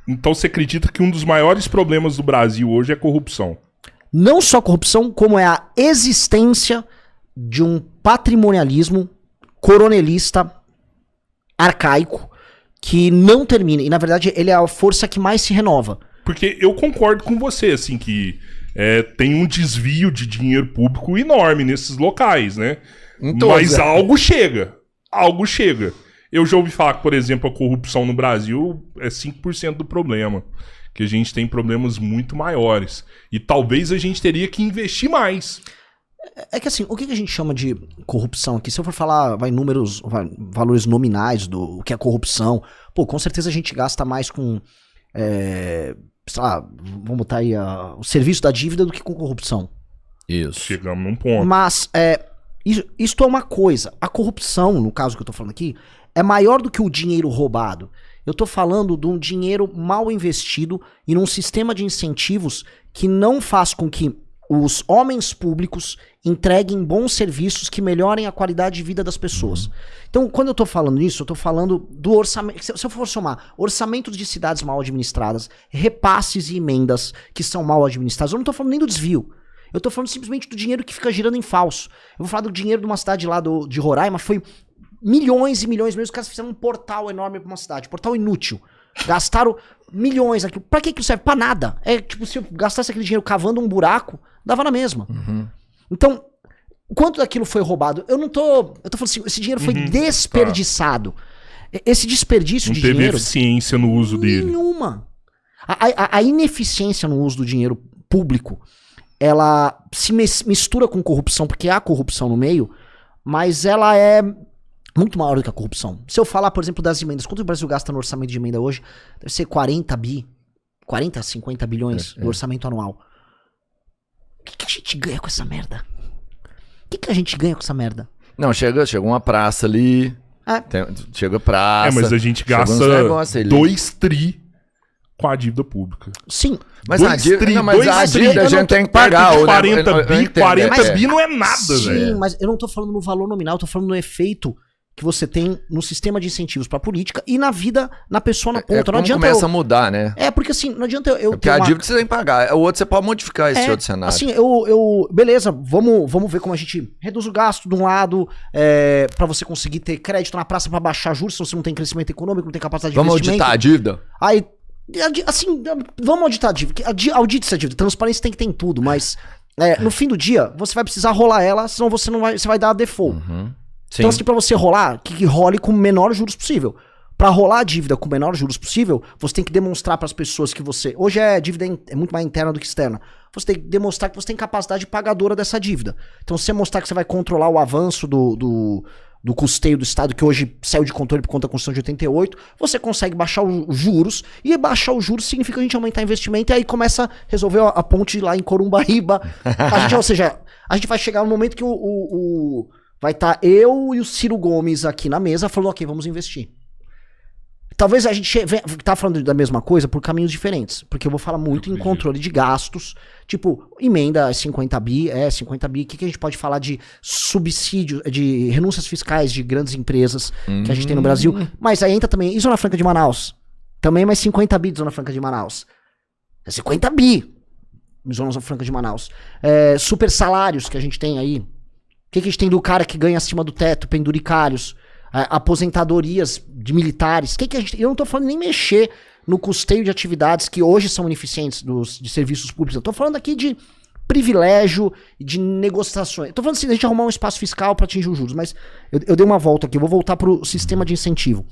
Então você acredita que um dos maiores problemas do Brasil hoje é corrupção? Não só corrupção, como é a existência de um patrimonialismo coronelista arcaico que não termina. E, na verdade, ele é a força que mais se renova. Porque eu concordo com você, assim, que tem um desvio de dinheiro público enorme nesses locais, né? Mas algo chega. Algo chega. Eu já ouvi falar que, por exemplo, a corrupção no Brasil é 5% do problema. Que a gente tem problemas muito maiores. E talvez a gente teria que investir mais. É que assim, o que a gente chama de corrupção aqui? Se eu for falar, valores nominais do que é corrupção, pô, com certeza a gente gasta mais com, sei lá, vamos botar aí o serviço da dívida do que com corrupção. Isso. Chegamos num ponto. Mas, isto é uma coisa. A corrupção, no caso que eu tô falando aqui, é maior do que o dinheiro roubado. Eu tô falando de um dinheiro mal investido e num sistema de incentivos que não faz com que os homens públicos entreguem bons serviços que melhorem a qualidade de vida das pessoas. Então, quando eu tô falando isso, eu tô falando do orçamento. Se eu for somar orçamentos de cidades mal administradas, repasses e emendas que são mal administradas, eu não tô falando nem do desvio. Eu tô falando simplesmente do dinheiro que fica girando em falso. Eu vou falar do dinheiro de uma cidade lá de Roraima, foi milhões e milhões mesmo. Os caras fizeram um portal enorme pra uma cidade, portal inútil. Gastaram milhões aqui. Pra que serve? Pra nada. É tipo, se eu gastasse aquele dinheiro cavando um buraco, dava na mesma. Então, quanto daquilo foi roubado? Eu tô falando assim, esse dinheiro foi desperdiçado. Esse desperdício de dinheiro... Não teve eficiência no uso dele. Nenhuma. A ineficiência no uso do dinheiro público, ela se mistura com corrupção, porque há corrupção no meio, mas ela é muito maior do que a corrupção. Se eu falar, por exemplo, das emendas, quanto o Brasil gasta no orçamento de emenda hoje? Deve ser 40 a 50 bilhões do orçamento anual. O que a gente ganha com essa merda? O que a gente ganha com essa merda? Não, chega uma praça ali, chega praça... mas a gente gasta 2 tri com a dívida pública. Sim. Mas a dívida a gente tem que pagar. 40 bi não é nada, velho. Sim, mas eu não tô falando no valor nominal, eu tô falando no efeito que você tem no sistema de incentivos pra política e na vida, na pessoa na ponta. Não adianta começa a mudar, né? Porque assim, não adianta eu porque a dívida você tem que pagar. O outro você pode modificar esse outro cenário. Assim, beleza, vamos ver como a gente reduz o gasto de um lado, pra você conseguir ter crédito na praça pra baixar juros, se você não tem crescimento econômico, não tem capacidade de investimento. Vamos auditar a dívida? Aí, assim, vamos auditar a dívida. Audite essa dívida. Transparência tem que ter em tudo, mas no fim do dia, você vai precisar rolar ela, senão você vai dar a default. Sim. Então, assim, pra você rolar, que role com o menor juros possível. Pra rolar a dívida com o menor juros possível, você tem que demonstrar pras pessoas que você... Hoje a dívida é muito mais interna do que externa. Você tem que demonstrar que você tem capacidade pagadora dessa dívida. Então, se você mostrar que você vai controlar o avanço do custeio do Estado, que hoje saiu de controle por conta da Constituição de 88, você consegue baixar os juros, e baixar os juros significa a gente aumentar investimento, e aí começa a resolver a ponte lá em Corumbaíba. Ou seja, a gente vai chegar no momento que vai estar eu e o Ciro Gomes aqui na mesa falando, ok, vamos investir. Talvez a gente tá falando da mesma coisa por caminhos diferentes, porque eu vou falar muito em controle de gastos, tipo, emenda 50 bi, 50 bi, o que a gente pode falar de subsídio, de renúncias fiscais de grandes empresas que a gente tem no Brasil, mas aí entra também, e Zona Franca de Manaus? Também mais 50 bi de Zona Franca de Manaus. É 50 bi Zona Franca de Manaus. Super salários que a gente tem aí. O que a gente tem do cara que ganha acima do teto, penduricários, aposentadorias de militares? Que a gente... Eu não tô falando nem mexer no custeio de atividades que hoje são ineficientes de serviços públicos. Eu tô falando aqui de privilégio, de negociações. Eu tô falando assim, a gente arrumar um espaço fiscal para atingir os juros, mas eu dei uma volta aqui, eu vou voltar pro sistema de incentivo.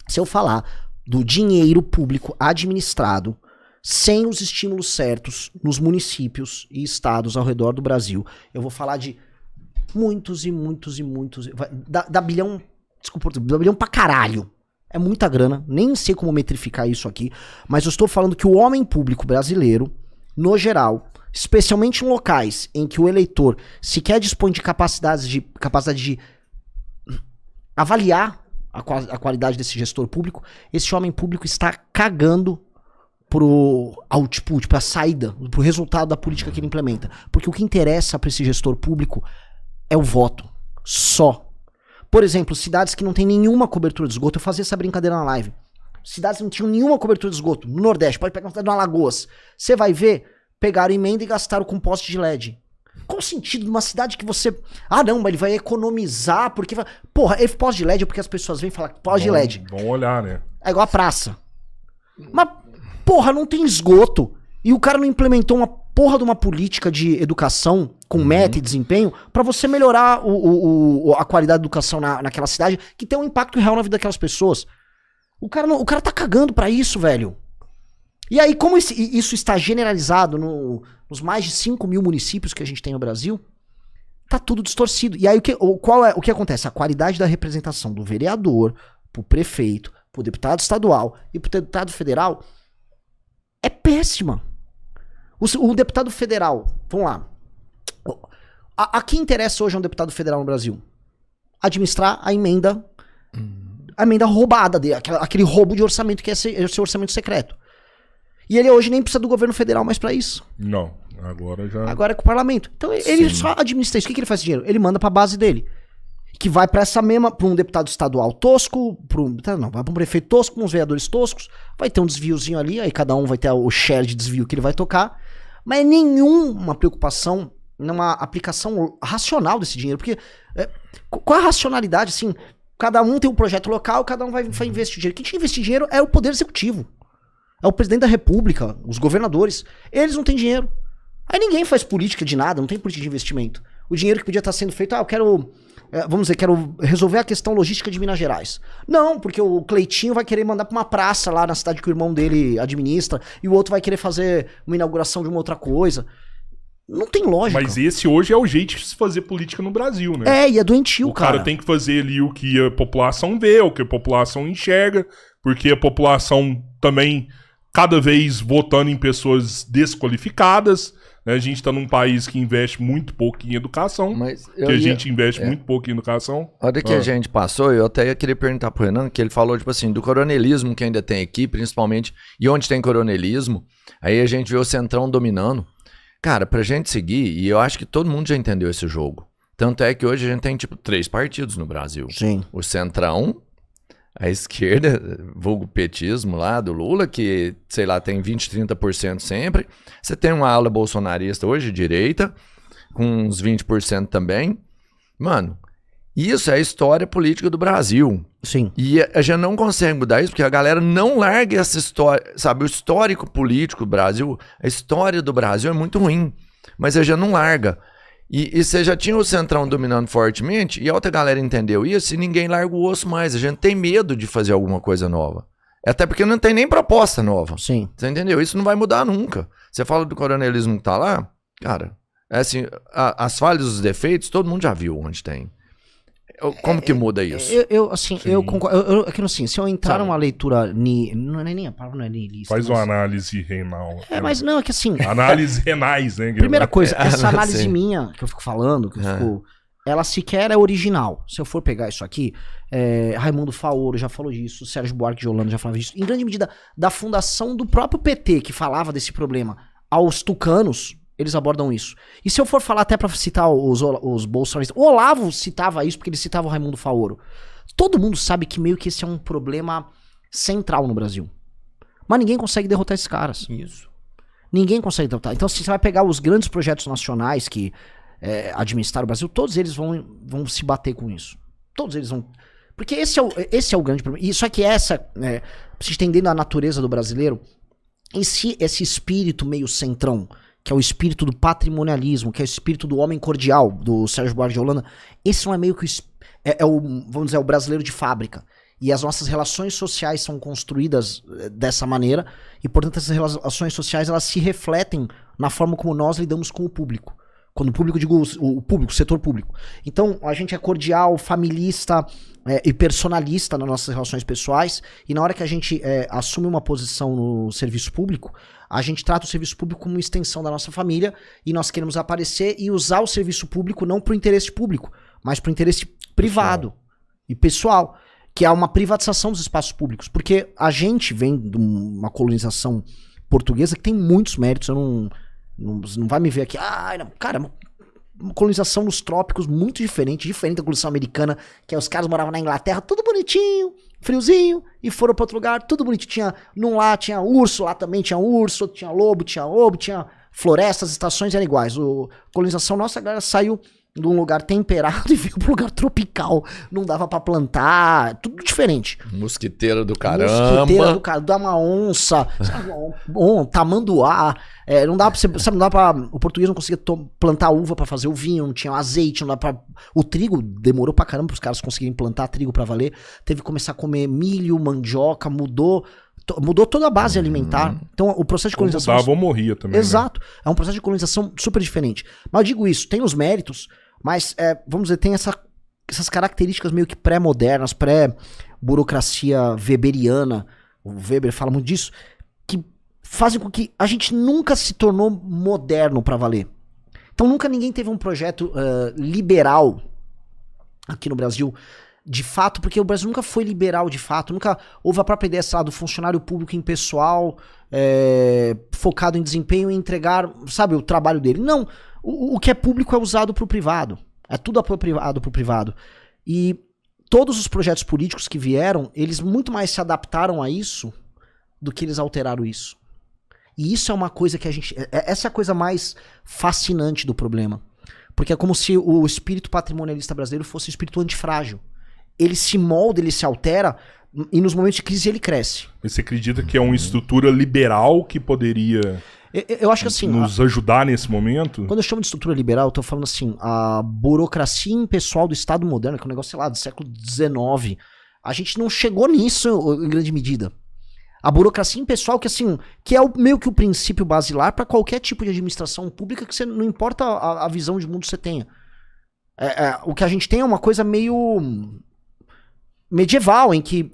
Se eu falar do dinheiro público administrado sem os estímulos certos nos municípios e estados ao redor do Brasil, eu vou falar de muitos e muitos e muitos... Dá bilhão... Desculpa, dá bilhão pra caralho. É muita grana. Nem sei como metrificar isso aqui. Mas eu estou falando que o homem público brasileiro, no geral, especialmente em locais em que o eleitor sequer dispõe de capacidade de avaliar a qualidade desse gestor público, esse homem público está cagando pro output, pra saída, pro resultado da política que ele implementa. Porque o que interessa pra esse gestor público é o voto. Só. Por exemplo, cidades que não tem nenhuma cobertura de esgoto. Eu fazia essa brincadeira na live. cidades que não tinham nenhuma cobertura de esgoto, no Nordeste, pode pegar uma cidade de Alagoas, você vai ver, pegaram emenda e gastaram com poste de LED. Qual o sentido de uma cidade que você... Ah, não, mas ele vai economizar, porque... Porra, poste de LED é porque as pessoas vêm falar poste de LED. Vão olhar, né? É igual a praça. Mas, porra, não tem esgoto. E o cara não implementou uma porra de uma política de educação com meta e desempenho pra você melhorar a qualidade da educação naquela cidade, que tem um impacto real na vida daquelas pessoas. O cara tá cagando pra isso, velho. E aí, como isso está generalizado nos mais de 5 mil municípios que a gente tem no Brasil, tá tudo distorcido. E aí, o que acontece? A qualidade da representação do vereador, pro prefeito, pro deputado estadual e pro deputado federal é péssima. O deputado federal, vamos lá. A quem interessa hoje um deputado federal no Brasil? Administrar a emenda roubada dele, aquele roubo de orçamento que é esse orçamento secreto. E ele hoje nem precisa do governo federal mais pra isso. Não, agora já... Agora é com o parlamento. Então ele só administra isso. O que ele faz com dinheiro? Ele manda pra base dele. Que vai pra essa mesma, pra um deputado estadual tosco, vai pra um prefeito tosco, pra uns vereadores toscos, vai ter um desviozinho ali, aí cada um vai ter o share de desvio que ele vai tocar, mas nenhuma preocupação numa aplicação racional desse dinheiro, porque qual é a racionalidade, assim, cada um tem um projeto local, cada um vai investir dinheiro. Quem tinha que investir dinheiro é o Poder Executivo, é o Presidente da República, os governadores, eles não têm dinheiro. Aí ninguém faz política de nada, não tem política de investimento. O dinheiro que podia estar sendo feito, eu quero... Vamos dizer, quero resolver a questão logística de Minas Gerais. Não, porque o Cleitinho vai querer mandar pra uma praça lá na cidade que o irmão dele administra, e o outro vai querer fazer uma inauguração de uma outra coisa. Não tem lógica. Mas esse hoje é o jeito de se fazer política no Brasil, né? E é doentio, cara. O cara tem que fazer ali o que a população vê, o que a população enxerga, porque a população também cada vez votando em pessoas desqualificadas. A gente tá num país que investe muito pouco em educação. A gente investe muito pouco em educação. A hora que a gente passou, eu até queria perguntar pro Renan, que ele falou, tipo assim, do coronelismo que ainda tem aqui, principalmente, e onde tem coronelismo, aí a gente vê o Centrão dominando. Cara, pra gente seguir, e eu acho que todo mundo já entendeu esse jogo. Tanto é que hoje a gente tem, tipo, 3 partidos no Brasil. Sim. O Centrão, a esquerda, vulgo petismo lá do Lula, que, sei lá, tem 20, 30% sempre. Você tem uma ala bolsonarista hoje, direita, com uns 20% também. Mano, isso é a história política do Brasil. Sim. E a gente não consegue mudar isso, porque a galera não larga essa história, sabe? O histórico político do Brasil, a história do Brasil é muito ruim, mas a gente não larga. E você já tinha o Centrão dominando fortemente, e a outra galera entendeu isso, e ninguém larga o osso mais. A gente tem medo de fazer alguma coisa nova. Até porque não tem nem proposta nova. Sim. Você entendeu? Isso não vai mudar nunca. Você fala do coronelismo que tá lá, cara, é assim, as falhas e os defeitos, todo mundo já viu onde tem. Como que muda isso? Eu concordo. Assim, se eu entrar numa leitura. Não é nem a palavra, não é niilista. Faz uma análise renal. Mas não, é que assim. Análise renais, né? Primeira coisa, essa análise minha que eu fico falando, ela sequer é original. Se eu for pegar isso aqui, Raimundo Faoro já falou disso, Sérgio Buarque de Holanda já falava disso. Em grande medida, da fundação do próprio PT, que falava desse problema, aos tucanos. Eles abordam isso. E se eu for falar até pra citar os bolsonaristas, o Olavo citava isso porque ele citava o Raimundo Faoro. Todo mundo sabe que meio que esse é um problema central no Brasil. Mas ninguém consegue derrotar esses caras. Isso. Ninguém consegue derrotar. Então, se você vai pegar os grandes projetos nacionais que administraram o Brasil, todos eles vão se bater com isso. Todos eles vão... Porque esse é o grande problema. E só que pra você entender a natureza do brasileiro, esse espírito meio centrão, que é o espírito do patrimonialismo, que é o espírito do homem cordial, do Sérgio Buarque de Holanda, esse não é meio que vamos dizer, o brasileiro de fábrica. E as nossas relações sociais são construídas dessa maneira, e portanto essas relações sociais elas se refletem na forma como nós lidamos com o público. Quando o público, digo o público, o setor público. Então a gente é cordial, familista e personalista nas nossas relações pessoais, e na hora que a gente assume uma posição no serviço público, a gente trata o serviço público como uma extensão da nossa família, e nós queremos aparecer e usar o serviço público não para o interesse público, mas para o interesse privado e pessoal, que é uma privatização dos espaços públicos. Porque a gente vem de uma colonização portuguesa que tem muitos méritos. Não vai me ver aqui, cara, colonização nos trópicos muito diferente da colonização americana, que os caras moravam na Inglaterra, tudo bonitinho, friozinho, e foram pra outro lugar, tudo bonitinho. Num lá tinha urso, lá também tinha urso, tinha lobo, tinha florestas, as estações eram iguais. A colonização nossa, a galera saiu de um lugar temperado e veio para um lugar tropical. Não dava para plantar, tudo diferente. Mosquiteira do caramba. Mosquiteira do caramba, dá uma onça, tamanduá. Não dá pra você, sabe, não dá pra. O português não conseguia plantar uva para fazer o vinho, não tinha azeite, não dá pra. O trigo demorou pra caramba pros caras conseguirem plantar trigo para valer. Teve que começar a comer milho, mandioca, mudou toda a base alimentar. Então o processo de colonização... Mudava ou morria também. Exato. Né? É um processo de colonização super diferente. Mas eu digo isso, tem os méritos, mas, vamos dizer, tem essas características meio que pré-modernas, pré-burocracia weberiana, o Weber fala muito disso, que fazem com que a gente nunca se tornou moderno pra valer. Então nunca ninguém teve um projeto liberal aqui no Brasil, de fato, porque o Brasil nunca foi liberal de fato, nunca houve a própria ideia, sei lá, do funcionário público impessoal, focado em desempenho e entregar, sabe, o trabalho dele. Não, o que é público é usado pro privado, é tudo apropriado pro privado. E todos os projetos políticos que vieram, eles muito mais se adaptaram a isso do que eles alteraram isso. E isso é uma coisa que essa é a coisa mais fascinante do problema. Porque é como se o espírito patrimonialista brasileiro fosse um espírito antifrágil. Ele se molda, ele se altera, e nos momentos de crise ele cresce. Você acredita que é uma estrutura liberal que poderia eu acho que assim, nos ajudar nesse momento? Quando eu chamo de estrutura liberal, eu tô falando assim, a burocracia impessoal do Estado moderno, que é um negócio, sei lá, do século XIX, a gente não chegou nisso em grande medida. A burocracia impessoal, que assim, que é meio que o princípio basilar para qualquer tipo de administração pública, que você, não importa a visão de mundo que você tenha. O que a gente tem é uma coisa meio medieval, em que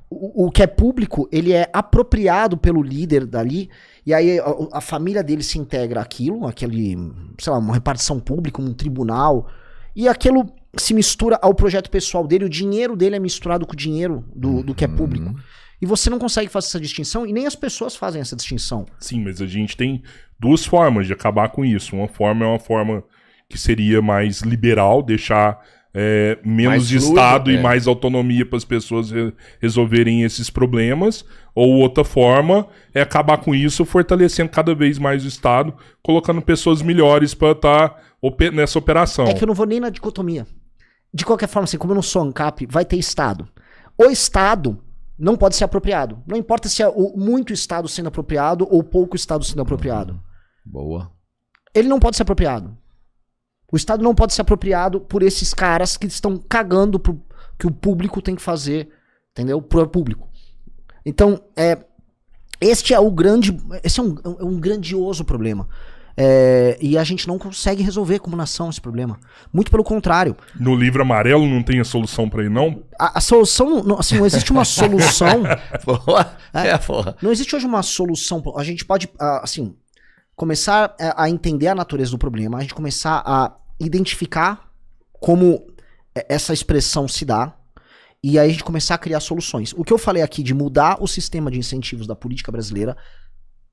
o que é público, ele é apropriado pelo líder dali, e aí a família dele se integra àquilo, sei lá, uma repartição pública, um tribunal, e aquilo se mistura ao projeto pessoal dele, o dinheiro dele é misturado com o dinheiro do que é público. E você não consegue fazer essa distinção, e nem as pessoas fazem essa distinção. Sim, mas a gente tem duas formas de acabar com isso. Uma forma é uma forma que seria mais liberal, deixar menos mais fluido, Estado e mais autonomia para as pessoas resolverem esses problemas. Ou outra forma é acabar com isso fortalecendo cada vez mais o Estado, colocando pessoas melhores para estar nessa operação. É que eu não vou nem na dicotomia. De qualquer forma, assim, como eu não sou ANCAP, vai ter Estado. O Estado não pode ser apropriado. Não importa se é muito Estado sendo apropriado ou pouco Estado sendo apropriado. Boa. Ele não pode ser apropriado. O Estado não pode ser apropriado por esses caras que estão cagando pro que o público tem que fazer, entendeu? Pro público. Então, esse é um grandioso problema. E a gente não consegue resolver como nação esse problema. Muito pelo contrário. No livro amarelo não tem a solução pra ele, não? A solução, assim, não existe uma solução. Porra. Não existe hoje uma solução. A gente pode, assim, começar a entender a natureza do problema, a gente começar a identificar como essa expressão se dá, e aí a gente começar a criar soluções. O que eu falei aqui de mudar o sistema de incentivos da política brasileira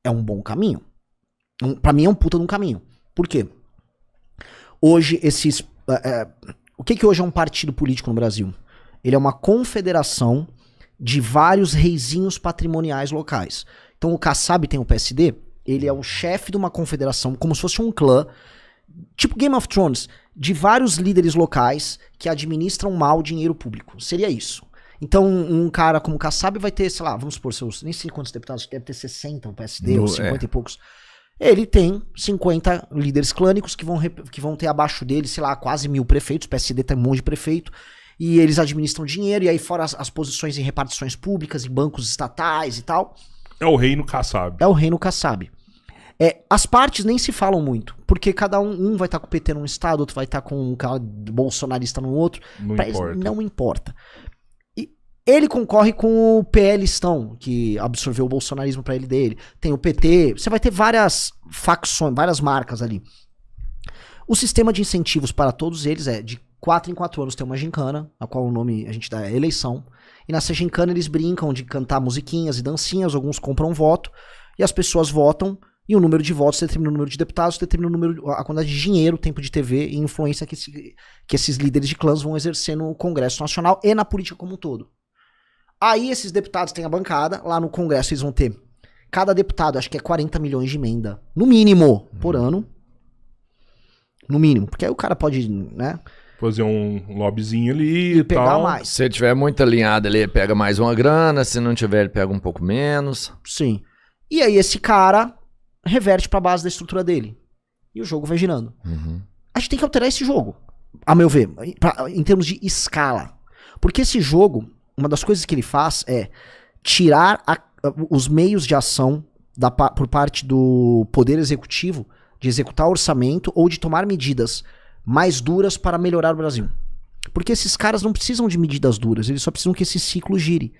é um bom caminho. Pra mim é um puta de um caminho. Por quê? Hoje, o que hoje é um partido político no Brasil? Ele é uma confederação de vários reizinhos patrimoniais locais. Então o Kassab tem o PSD, ele é o chefe de uma confederação, como se fosse um clã, tipo Game of Thrones, de vários líderes locais que administram mal o dinheiro público. Seria isso. Então um cara como o Kassab vai ter, sei lá, vamos supor, nem sei quantos deputados, deve ter 60 o PSD, ou 50 e poucos. Ele tem 50 líderes clânicos que vão ter abaixo dele, sei lá, quase 1000 prefeitos. O PSD tem um monte de prefeito. E eles administram dinheiro, e aí fora as posições em repartições públicas, em bancos estatais e tal. É o reino Kassab. É o reino Kassab. As partes nem se falam muito, porque cada um vai estar com o PT num estado, outro vai estar com um cara bolsonarista no outro. Não importa. Ele concorre com o PListão, que absorveu o bolsonarismo pra ele dele. Tem o PT, você vai ter várias facções, várias marcas ali. O sistema de incentivos para todos eles é de 4 em 4 anos tem uma gincana, a qual o nome a gente dá é eleição. E nessa gincana eles brincam de cantar musiquinhas e dancinhas, alguns compram voto, e as pessoas votam E o número de votos determina o número de deputados, determina a quantidade de dinheiro, tempo de TV e influência que esses líderes de clãs vão exercer no Congresso Nacional e na política como um todo. Aí esses deputados têm a bancada, lá no Congresso eles vão ter, cada deputado, acho que é 40 milhões de emenda, no mínimo, por ano. No mínimo, porque aí o cara pode, né? Fazer um lobbyzinho ali e pegar tal. mais. Se ele tiver muito alinhado ali, ele pega mais uma grana, se não tiver, ele pega um pouco menos. Sim. E aí esse cara reverte pra base da estrutura dele. E o jogo vai girando. A gente tem que alterar esse jogo, a meu ver, em termos de escala. Porque esse jogo, uma das coisas que ele faz é tirar os meios de ação por parte do Poder Executivo de executar orçamento ou de tomar medidas mais duras para melhorar o Brasil. Porque esses caras não precisam de medidas duras, eles só precisam que esse ciclo gire.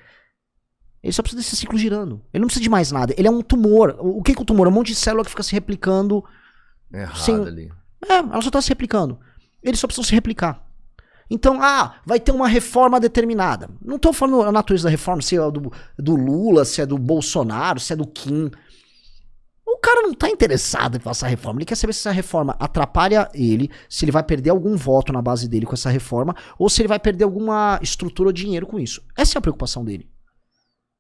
Ele só precisa desse ciclo girando. Ele não precisa de mais nada. Ele é um tumor. O que é o tumor? É um monte de célula que fica se replicando. Errado ali. Ela só tá se replicando. Eles só precisam se replicar. Então, vai ter uma reforma determinada. Não tô falando a natureza da reforma, se é do Lula, se é do Bolsonaro, se é do Kim. O cara não tá interessado em passar a reforma. Ele quer saber se essa reforma atrapalha ele, se ele vai perder algum voto na base dele com essa reforma, ou se ele vai perder alguma estrutura ou dinheiro com isso. Essa é a preocupação dele.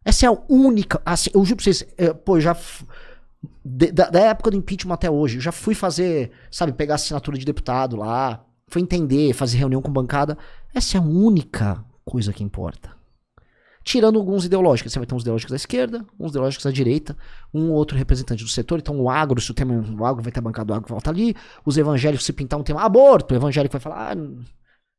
Essa é a única... Assim, eu juro pra vocês, da época do impeachment até hoje, eu já fui fazer, sabe, pegar assinatura de deputado lá, fui entender, fazer reunião com bancada. Essa é a única coisa que importa. Tirando alguns ideológicos. Você vai ter uns ideológicos da esquerda, uns ideológicos da direita, um ou outro representante do setor. Então o agro, se o tema do agro vai ter a bancada do agro, volta ali. Os evangélicos, se pintar um tema aborto, o evangélico vai falar,